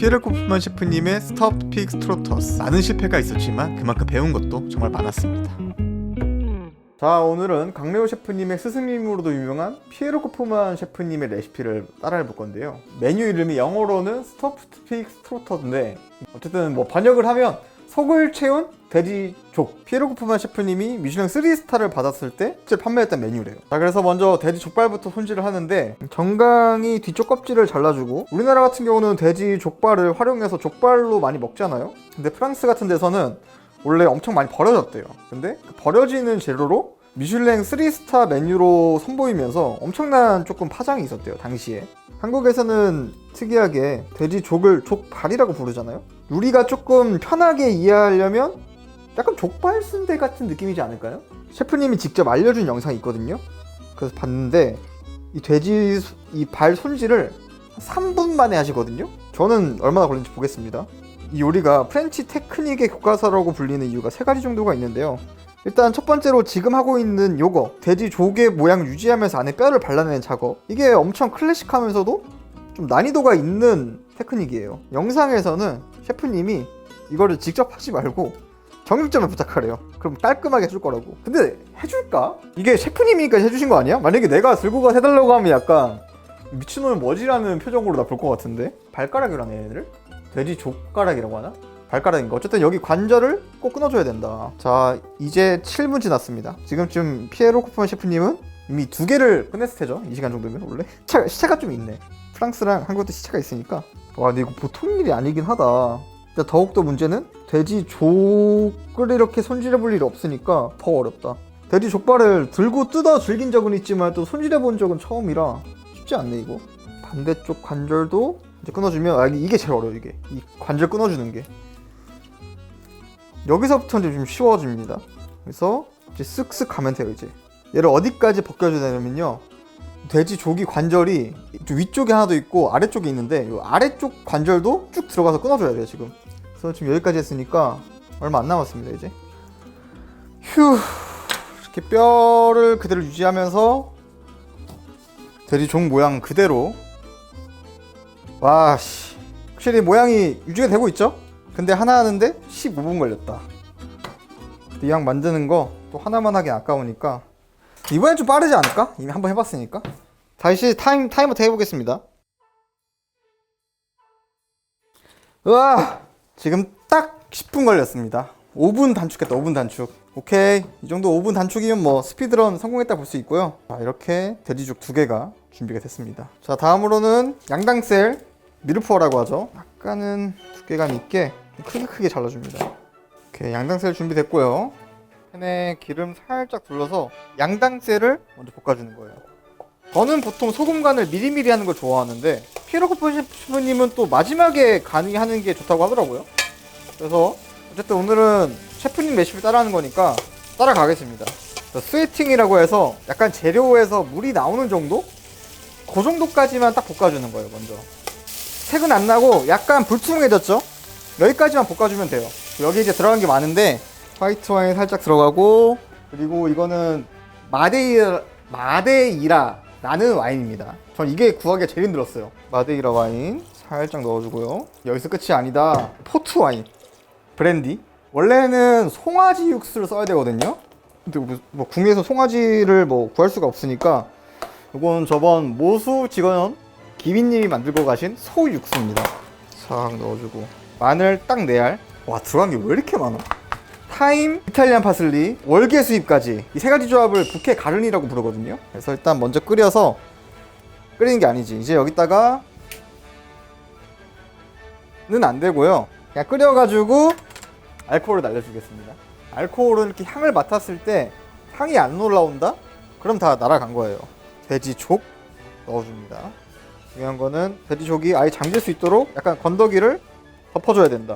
피에르 코프만 셰프님의 스터프드 픽 스트로터스. 많은 실패가 있었지만 그만큼 배운 것도 정말 많았습니다. 자, 오늘은 강레오 셰프님의 스승님으로도 유명한 피에르 코프만 셰프님의 레시피를 따라해볼 건데요. 메뉴 이름이 영어로는 스터프드 픽 스트로터인데 어쨌든 뭐 번역을 하면 속을 채운 돼지족. 피에르 코프만 셰프님이 미슐랭 3스타를 받았을 때 실제 판매했던 메뉴래요. 자, 그래서 먼저 돼지 족발부터 손질을 하는데 정강이 뒤쪽 껍질을 잘라주고, 우리나라 같은 경우는 돼지 족발을 활용해서 족발로 많이 먹잖아요. 근데 프랑스 같은 데서는 원래 엄청 많이 버려졌대요. 근데 그 버려지는 재료로 미슐랭 3스타 메뉴로 선보이면서 엄청난 조금 파장이 있었대요, 당시에. 한국에서는 특이하게 돼지족을 족발이라고 부르잖아요. 우리가 조금 편하게 이해하려면 약간 족발 순대 같은 느낌이지 않을까요? 셰프님이 직접 알려준 영상이 있거든요. 그래서 봤는데 이 돼지 이 발 손질을 3분 만에 하시거든요. 저는 얼마나 걸리는지 보겠습니다. 이 요리가 프렌치 테크닉의 교과서라고 불리는 이유가 3가지 정도가 있는데요. 일단 첫 번째로 지금 하고 있는 요거, 돼지 조개 모양 유지하면서 안에 뼈를 발라내는 작업, 이게 엄청 클래식하면서도 좀 난이도가 있는 테크닉이에요. 영상에서는 셰프님이 이거를 직접 하지 말고 정육점에 부탁하래요. 그럼 깔끔하게 해줄 거라고. 근데 해줄까? 이게 셰프님이니까 해주신 거 아니야? 만약에 내가 들고 가서 해달라고 하면 약간 미친놈은 뭐지라는 표정으로 나 볼 것 같은데? 발가락이라네, 얘네를? 돼지 족가락이라고 하나? 발가락인가? 어쨌든 여기 관절을 꼭 끊어줘야 된다. 자, 이제 7분 지났습니다. 지금쯤 피에르 코프만 셰프님은 이미 2개를 끝냈을 테죠? 이 시간 정도면 원래? 시차가 좀 있네. 프랑스랑 한국도 시차가 있으니까. 와, 근데 이거 보통 일이 아니긴 하다. 더욱더 문제는 돼지 족을 이렇게 손질해볼 일이 없으니까 더 어렵다. 돼지 족발을 들고 뜯어 즐긴 적은 있지만 또 손질해본 적은 처음이라 쉽지 않네, 이거. 반대쪽 관절도 이제 끊어주면, 이게 제일 어려워. 이게 이 관절 끊어주는 게 여기서부터 이제 좀 쉬워집니다. 그래서 이제 쓱쓱 가면 돼요. 이제 얘를 어디까지 벗겨주냐면요, 돼지 조기 관절이 위쪽에 하나 더 있고 아래쪽에 있는데 이 아래쪽 관절도 쭉 들어가서 끊어줘야 돼요. 그래서 지금 여기까지 했으니까 얼마 안 남았습니다. 이제 휴, 이렇게 뼈를 그대로 유지하면서 돼지 종 모양 그대로. 와, 씨, 확실히 모양이 유지가 되고 있죠? 근데 하나 하는데 15분 걸렸다. 이 양 만드는 거 또 하나만 하기 아까우니까 이번엔 좀 빠르지 않을까? 이미 한번 해봤으니까. 다시 타이머부터 해보겠습니다. 우와, 지금 딱 10분 걸렸습니다. 5분 단축했다. 5분 단축. 오케이, 이 정도 5분 단축이면 뭐 스피드런 성공했다 볼 수 있고요. 자, 이렇게 돼지죽 2개가 준비가 됐습니다. 자, 다음으로는 양당셀 미르푸어라고 하죠. 약간은 두께감 있게 크게 잘라줍니다. 오케이, 양당셀 준비됐고요. 팬에 기름 살짝 둘러서 양당셀을 먼저 볶아주는 거예요. 저는 보통 소금 간을 미리미리 하는 걸 좋아하는데 피에르 코프만 셰프님은 또 마지막에 간이 하는 게 좋다고 하더라고요. 그래서 어쨌든 오늘은 셰프님 레시피 따라하는 거니까 따라가겠습니다. 스웨팅이라고 해서 약간 재료에서 물이 나오는 정도? 그 정도까지만 딱 볶아주는 거예요. 먼저 색은 안 나고 약간 불투명해졌죠? 여기까지만 볶아주면 돼요. 여기 이제 들어간 게 많은데 화이트 와인 살짝 들어가고, 그리고 이거는 마데이라라는 와인입니다. 전 이게 구하기가 제일 힘들었어요. 마데이라 와인 살짝 넣어주고요. 여기서 끝이 아니다. 포트 와인, 브랜디. 원래는 송아지 육수를 써야 되거든요. 근데 뭐 국내에서 송아지를 뭐 구할 수가 없으니까 이건 저번 모수 직원 기빈님이 만들고 가신 소 육수입니다. 싹 넣어주고, 마늘 딱 4알. 와, 들어간 게 왜 이렇게 많아? 타임, 이탈리안 파슬리, 월계 수잎까지. 이 3가지 조합을 부케 가른이라고 부르거든요. 그래서 일단 먼저 끓여서, 끓이는 게 아니지, 이제 여기다가 는 안 되고요. 그냥 끓여가지고 알코올을 날려주겠습니다. 알코올은 이렇게 향을 맡았을 때 향이 안 올라온다? 그럼 다 날아간 거예요. 돼지족 넣어줍니다. 중요한 거는 돼지족이 아예 잠길 수 있도록 약간 건더기를 덮어줘야 된다.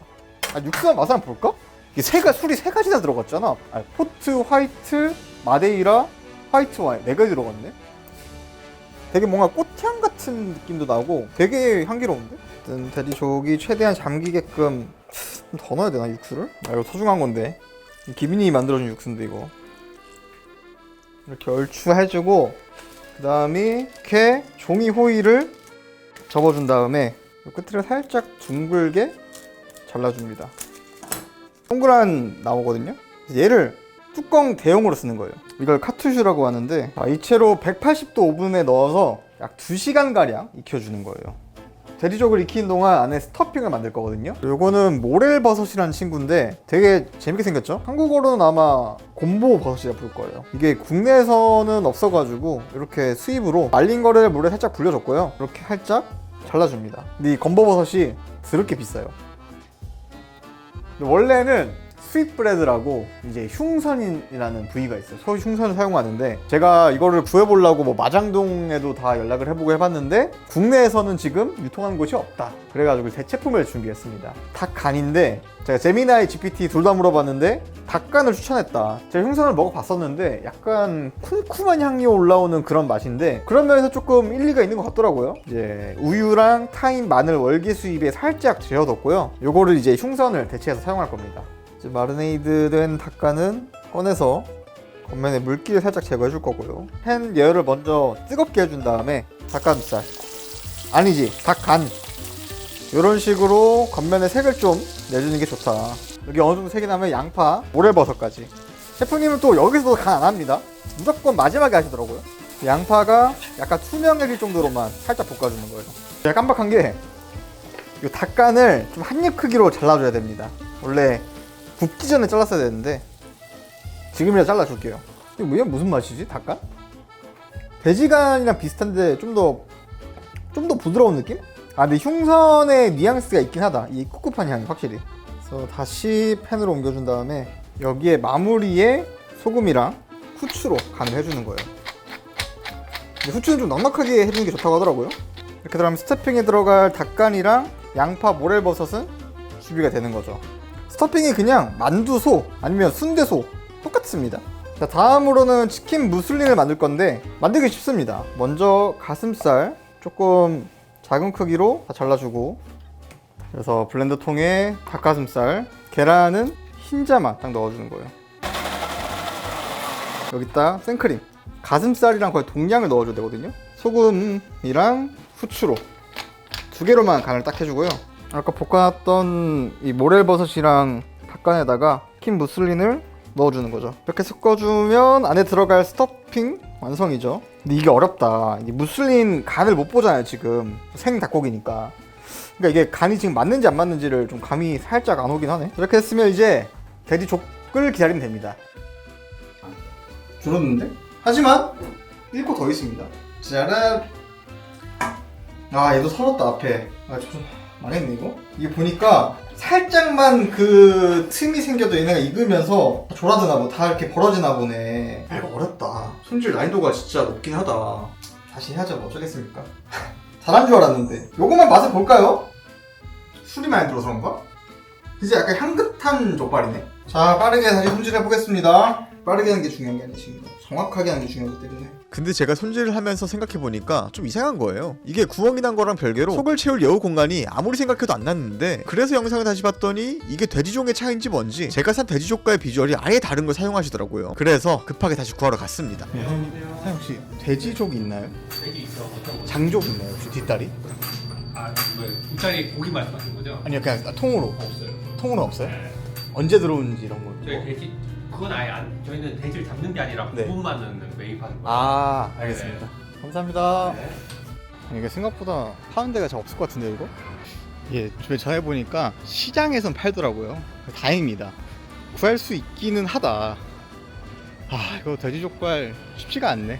육수만 맛을 한번 볼까? 이게 술이 3가지나 들어갔잖아. 포트, 화이트, 마데이라, 화이트 와인 4가지 들어갔네. 되게 뭔가 꽃향 같은 느낌도 나고 되게 향기로운데? 돼지족이 최대한 잠기게끔 좀 더 넣어야 되나, 육수를? 이거 소중한 건데. 기빈이 만들어준 육수인데 이거. 이렇게 얼추해주고, 그 다음에 이렇게 종이 호일을 접어준 다음에 끝을 살짝 둥글게 잘라줍니다. 동그란 나오거든요. 얘를 뚜껑 대용으로 쓰는 거예요. 이걸 카투슈라고 하는데 이 채로 180도 오븐에 넣어서 약 2시간가량 익혀주는 거예요. 돼지족을 익히는 동안 안에 스토핑을 만들 거거든요. 요거는 모렐버섯이라는 친구인데 되게 재밌게 생겼죠? 한국어로는 아마 곰보버섯이라 부를 거예요. 이게 국내에서는 없어가지고 이렇게 수입으로 말린 거를 물에 살짝 불려줬고요. 이렇게 살짝 잘라줍니다. 근데 이 곰보버섯이 드럽게 비싸요. 원래는 스윗브레드라고 이제 흉선이라는 부위가 있어요. 소 흉선을 사용하는데 제가 이거를 구해보려고 뭐 마장동에도 다 연락을 해보고 해봤는데 국내에서는 지금 유통하는 곳이 없다. 그래가지고 새 제품을 준비했습니다. 닭간인데 제가 제미나이 GPT 둘 다 물어봤는데 닭간을 추천했다. 제가 흉선을 먹어봤었는데 약간 쿰쿰한 향이 올라오는 그런 맛인데 그런 면에서 조금 일리가 있는 것 같더라고요. 이제 우유랑 타임, 마늘, 월계수잎에 살짝 재워뒀고요. 요거를 이제 흉선을 대체해서 사용할 겁니다. 이제 마르네이드 된 닭간은 꺼내서 겉면에 물기를 살짝 제거해 줄 거고요. 팬 예열을 먼저 뜨겁게 해준 다음에 닭가슴살, 아니지 닭간, 이런 식으로 겉면에 색을 좀 내주는 게 좋다. 여기 어느 정도 색이 나면 양파, 모래버섯까지. 셰프님은 또 여기서도 간 안 합니다. 무조건 마지막에 하시더라고요. 양파가 약간 투명해질 정도로만 살짝 볶아주는 거예요. 제가 깜빡한 게 이 닭간을 좀 한 입 크기로 잘라줘야 됩니다. 원래 굽기 전에 잘랐어야 되는데 지금이라 잘라줄게요. 이게 무슨 맛이지? 닭간? 돼지간이랑 비슷한데 좀 더 부드러운 느낌? 근데 흉선의 뉘앙스가 있긴 하다. 이 꿉꿉한 향이 확실히. 그래서 다시 팬으로 옮겨준 다음에 여기에 마무리에 소금이랑 후추로 간을 해주는 거예요. 근데 후추는 좀 넉넉하게 해주는 게 좋다고 하더라고요. 이렇게 들어가면 스토핑에 들어갈 닭간이랑 양파, 모렐버섯은 준비가 되는 거죠. 스토핑이 그냥 만두소 아니면 순대소 똑같습니다. 자, 다음으로는 치킨 무슬린을 만들 건데 만들기 쉽습니다. 먼저 가슴살 조금 작은 크기로 다 잘라주고, 그래서 블렌더 통에 닭가슴살, 계란은 흰자만 딱 넣어주는 거예요. 여기다 생크림, 가슴살이랑 거의 동량을 넣어줘야 되거든요. 소금이랑 후추로 2개로만 간을 딱 해주고요. 아까 볶아놨던 이 모렐버섯이랑 닭간에다가 치킨 무슬린을 넣어주는 거죠. 이렇게 섞어주면 안에 들어갈 스토핑 완성이죠. 근데 이게 어렵다. 이게 무슬린 간을 못 보잖아요, 지금. 생 닭고기니까. 그러니까 이게 간이 지금 맞는지 안 맞는지를 좀 감이 살짝 안 오긴 하네. 이렇게 했으면 이제 돼지족을 기다리면 됩니다. 줄었는데? 하지만 1코 더 있습니다. 짜란! 얘도 설었다, 앞에. 좀 망했네, 이거? 이게 보니까 살짝만 그 틈이 생겨도 얘네가 익으면서 졸아드나 뭐 다 이렇게 벌어지나 보네. 이거 어렵다. 손질 난이도가 진짜 높긴 하다. 다시 해야죠, 뭐 어쩌겠습니까? 잘한 줄 알았는데. 요거만 맛을 볼까요? 술이 많이 들어서 그런가? 이제 약간 향긋한 족발이네. 자, 빠르게 다시 손질해 보겠습니다. 빠르게 하는 게 중요한 게 아니지, 지금. 정확하게 하는 게 중요하기 때문에. 근데 제가 손질을 하면서 생각해보니까 좀 이상한 거예요. 이게 구멍이 난 거랑 별개로 속을 채울 여우 공간이 아무리 생각해도 안 났는데, 그래서 영상을 다시 봤더니 이게 돼지종의 차이인지 뭔지 제가 산 돼지족과의 비주얼이 아예 다른 걸 사용하시더라고요. 그래서 급하게 다시 구하러 갔습니다. 네, 사장님 혹시 돼지족 있나요? 돼지 있어. 어떤 거? 장족 있나요? 혹시 뒷다리? 왜 뒷다리 고기 말씀하시는 거죠? 아니요, 그냥 통으로. 없어요. 통으로 없어요? 네. 언제 들어온지 이런 거. 저희 돼지 그건 아예 안. 저희는 돼지를 잡는 게 아니라 네. 부분만 매입하는 거예요. 알겠습니다. 네. 감사합니다. 네. 이게 생각보다 파는 데가 잘 없을 것 같은데 이거? 예, 주변에 전해보니까 시장에선 팔더라고요. 다행입니다. 구할 수 있기는 하다. 이거 돼지족발 쉽지가 않네.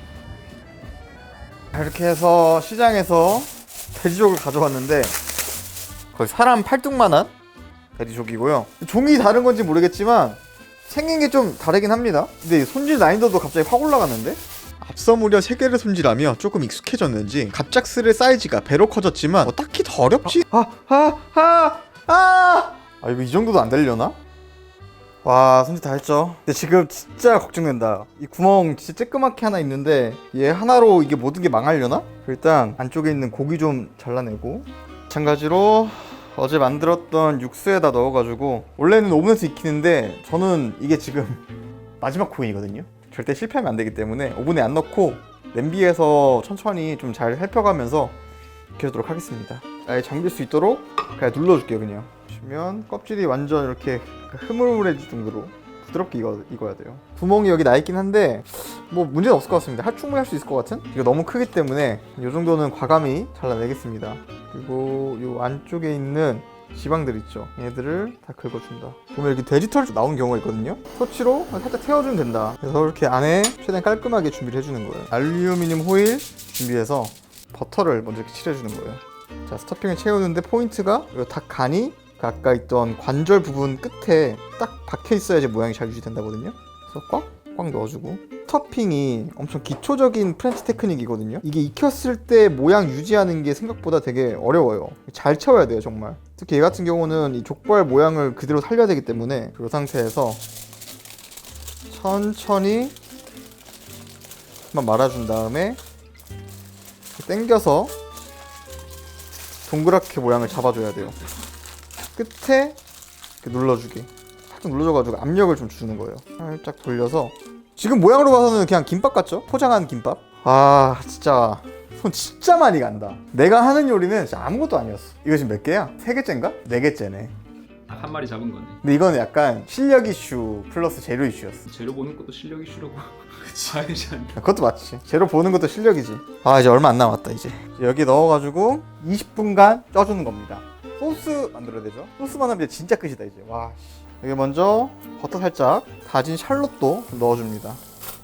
이렇게 해서 시장에서 돼지족을 가져왔는데 거의 사람 팔뚝만한 돼지족이고요. 종이 다른 건지 모르겠지만 생긴 게 좀 다르긴 합니다. 근데 손질 난이도도 갑자기 확 올라갔는데? 앞서 무려 3개를 손질하며 조금 익숙해졌는지 갑작스레 사이즈가 배로 커졌지만 딱히 더 어렵지? 이거 이 정도도 안 되려나? 와, 손질 다 했죠. 근데 지금 진짜 걱정된다. 이 구멍 진짜 쬐끄맣게 하나 있는데 얘 하나로 이게 모든 게 망하려나? 일단 안쪽에 있는 고기 좀 잘라내고, 마찬가지로 어제 만들었던 육수에다 넣어가지고, 원래는 오븐에서 익히는데 저는 이게 지금 마지막 코인이거든요. 절대 실패하면 안 되기 때문에 오븐에 안 넣고 냄비에서 천천히 좀 잘 살펴가면서 익혀주도록 하겠습니다. 아예 잠길 수 있도록 그냥 눌러줄게요. 그냥 보시면 껍질이 완전 이렇게 흐물흐물해질 정도로 부드럽게 익어야 돼요. 구멍이 여기 나 있긴 한데 뭐 문제는 없을 것 같습니다. 충분히 할 수 있을 것 같은? 이거 너무 크기 때문에 이 정도는 과감히 잘라내겠습니다. 그리고 이 안쪽에 있는 지방들 있죠, 얘들을 다 긁어준다. 보면 이렇게 돼지털 나온 경우가 있거든요. 토치로 살짝 태워주면 된다. 그래서 이렇게 안에 최대한 깔끔하게 준비를 해주는 거예요. 알루미늄 호일 준비해서 버터를 먼저 이렇게 칠해주는 거예요. 자, 스토핑을 채우는데 포인트가 이 닭 간이 아까 있던 관절 부분 끝에 딱 박혀 있어야지 모양이 잘 유지된다거든요. 그래서 꽉 넣어주고, 스토핑이 엄청 기초적인 프렌치 테크닉이거든요. 이게 익혔을 때 모양 유지하는 게 생각보다 되게 어려워요. 잘 채워야 돼요, 정말. 특히 얘 같은 경우는 이 족발 모양을 그대로 살려야 되기 때문에 이 상태에서 천천히 한번 말아준 다음에 당겨서 동그랗게 모양을 잡아줘야 돼요. 끝에 이렇게 눌러주기. 살짝 눌러줘가지고 압력을 좀 주는 거예요. 살짝 돌려서. 지금 모양으로 봐서는 그냥 김밥 같죠? 포장한 김밥. 아, 진짜 손 진짜 많이 간다. 내가 하는 요리는 진짜 아무것도 아니었어. 이거 지금 몇 개야? 3개째인가? 4개째네. 한 마리 잡은 거네. 근데 이거는 약간 실력 이슈 플러스 재료 이슈였어. 재료 보는 것도 실력 이슈라고. 봐야지 않나. 그것도 맞지. 재료 보는 것도 실력이지. 아, 이제 얼마 안 남았다. 이제 여기 넣어가지고 20분간 쪄주는 겁니다. 소스 만들어야 되죠. 소스만 하면 이제 진짜 끝이다 이제. 와, 여기 먼저 버터 살짝, 다진 샬롯도 넣어줍니다.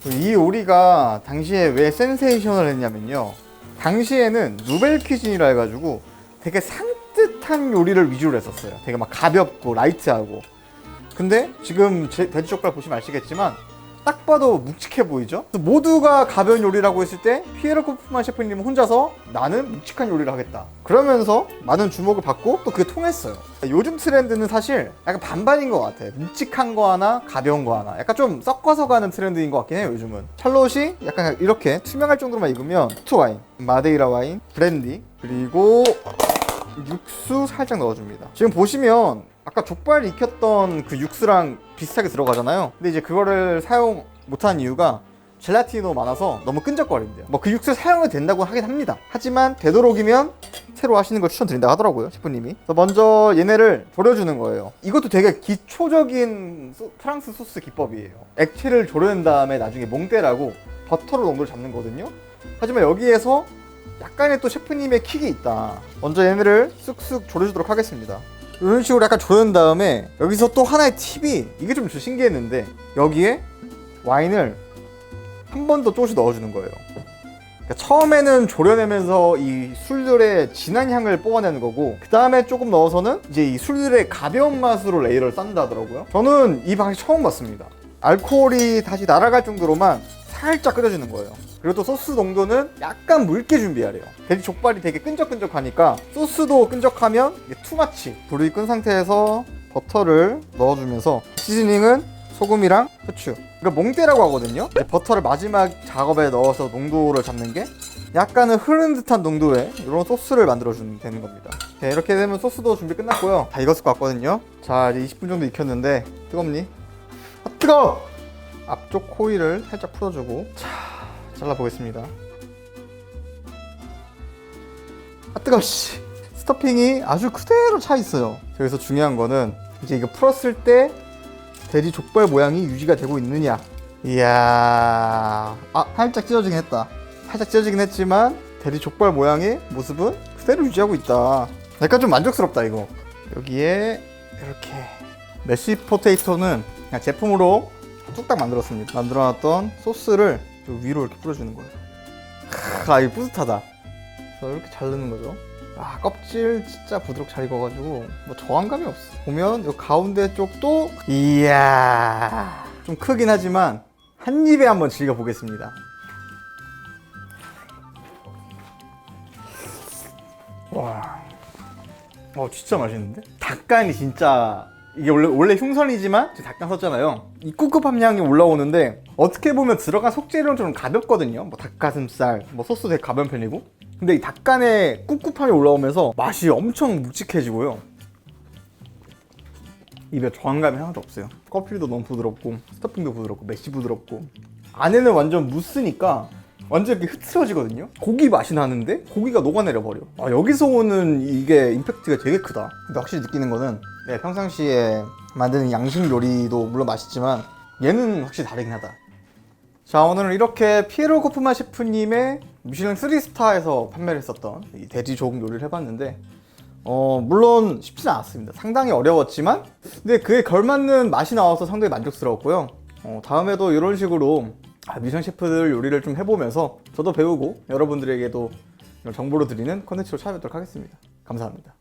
이 요리가 당시에 왜 센세이션을 했냐면요, 당시에는 누벨 퀴즈니라 해가지고 되게 산뜻한 요리를 위주로 했었어요. 되게 막 가볍고 라이트하고. 근데 지금 돼지 족발 보시면 아시겠지만 딱 봐도 묵직해 보이죠? 모두가 가벼운 요리라고 했을 때 피에로 코프만 셰프님은 혼자서 나는 묵직한 요리를 하겠다, 그러면서 많은 주목을 받고 또 그게 통했어요. 요즘 트렌드는 사실 약간 반반인 것 같아. 묵직한 거 하나, 가벼운 거 하나. 약간 좀 섞어서 가는 트렌드인 것 같긴 해요, 요즘은. 샬롯이 약간 이렇게 투명할 정도로만 익으면 포트 와인, 마데이라 와인, 브랜디, 그리고 육수 살짝 넣어줍니다. 지금 보시면 아까 족발 익혔던 그 육수랑 비슷하게 들어가잖아요. 근데 이제 그거를 사용 못하는 이유가 젤라틴이 너무 많아서 너무 끈적거린대요. 뭐 그 육수 사용이 된다고 하긴 합니다. 하지만 되도록이면 새로 하시는 걸 추천드린다고 하더라고요, 셰프님이. 그래서 먼저 얘네를 졸여주는 거예요. 이것도 되게 기초적인 프랑스 소스 기법이에요. 액체를 졸여낸 다음에 나중에 몽테라고 버터로 농도를 잡는 거거든요. 하지만 여기에서 약간의 또 셰프님의 킥이 있다. 먼저 얘네를 쓱쓱 졸여주도록 하겠습니다. 이런 식으로 약간 졸여낸 다음에 여기서 또 하나의 팁이, 이게 좀 신기했는데, 여기에 와인을 한 번 더 조금씩 넣어주는 거예요. 그러니까 처음에는 졸여내면서 이 술들의 진한 향을 뽑아내는 거고, 그 다음에 조금 넣어서는 이제 이 술들의 가벼운 맛으로 레이어를 쌓는다 하더라고요. 저는 이 방식 처음 봤습니다. 알코올이 다시 날아갈 정도로만 살짝 끓여주는 거예요. 그리고 또 소스 농도는 약간 묽게 준비하래요. 돼지 족발이 되게 끈적끈적하니까 소스도 끈적하면 이게 투마치. 불이 끈 상태에서 버터를 넣어주면서, 시즈닝은 소금이랑 후추. 이거 몽테라고 하거든요. 이제 버터를 마지막 작업에 넣어서 농도를 잡는 게 약간은 흐르는 듯한 농도의 이런 소스를 만들어주면 되는 겁니다. 네, 이렇게 되면 소스도 준비 끝났고요. 다 익었을 것 같거든요. 자, 이제 20분 정도 익혔는데 뜨겁니? 아, 뜨거워! 앞쪽 호일을 살짝 풀어주고, 자, 잘라보겠습니다. 아, 뜨거워, 씨. 스토핑이 아주 그대로 차 있어요. 여기서 중요한 거는 이제 이거 풀었을 때 돼지 족발 모양이 유지가 되고 있느냐. 이야, 아, 살짝 찢어지긴 했다. 살짝 찢어지긴 했지만 돼지 족발 모양의 모습은 그대로 유지하고 있다. 약간 좀 만족스럽다 이거. 여기에 이렇게 메시 포테이토는 그냥 제품으로 뚝딱 만들었습니다. 만들어놨던 소스를 위로 이렇게 뿌려주는 거예요. 아, 이거 뿌듯하다. 그래서 이렇게 자르는 거죠. 아, 껍질 진짜 부드럽게 잘 익어가지고 뭐 저항감이 없어. 보면 이 가운데 쪽도, 이야, 좀 크긴 하지만 한 입에 한번 즐겨보겠습니다. 와, 진짜 맛있는데? 닭간이 진짜, 이게 원래 흉선이지만 닭간 썼잖아요. 이 꿉꿉 함량이 올라오는데 어떻게 보면 들어간 속재료는 좀 가볍거든요. 뭐 닭가슴살, 뭐 소스 되게 가벼운 편이고. 근데 이 닭간의 꿉꿉함이 올라오면서 맛이 엄청 묵직해지고요. 입에 저항감이 하나도 없어요. 껍질도 너무 부드럽고, 스토핑도 부드럽고, 메시 부드럽고, 안에는 완전 무스니까 완전 이렇게 흐트러지거든요. 고기 맛이 나는데 고기가 녹아내려 버려. 여기서 오는 이게 임팩트가 되게 크다. 근데 확실히 느끼는 거는 평상시에 만드는 양식 요리도 물론 맛있지만 얘는 확실히 다르긴 하다. 자, 오늘은 이렇게 피에로 코프만 셰프님의 미슐랭 3스타에서 판매를 했었던 이 돼지 조금 요리를 해봤는데 물론 쉽지는 않았습니다. 상당히 어려웠지만 근데 그에 걸맞는 맛이 나와서 상당히 만족스러웠고요. 다음에도 이런 식으로 미슐랭 셰프들 요리를 좀 해보면서 저도 배우고 여러분들에게도 이런 정보를 드리는 컨텐츠로 찾아뵙도록 하겠습니다. 감사합니다.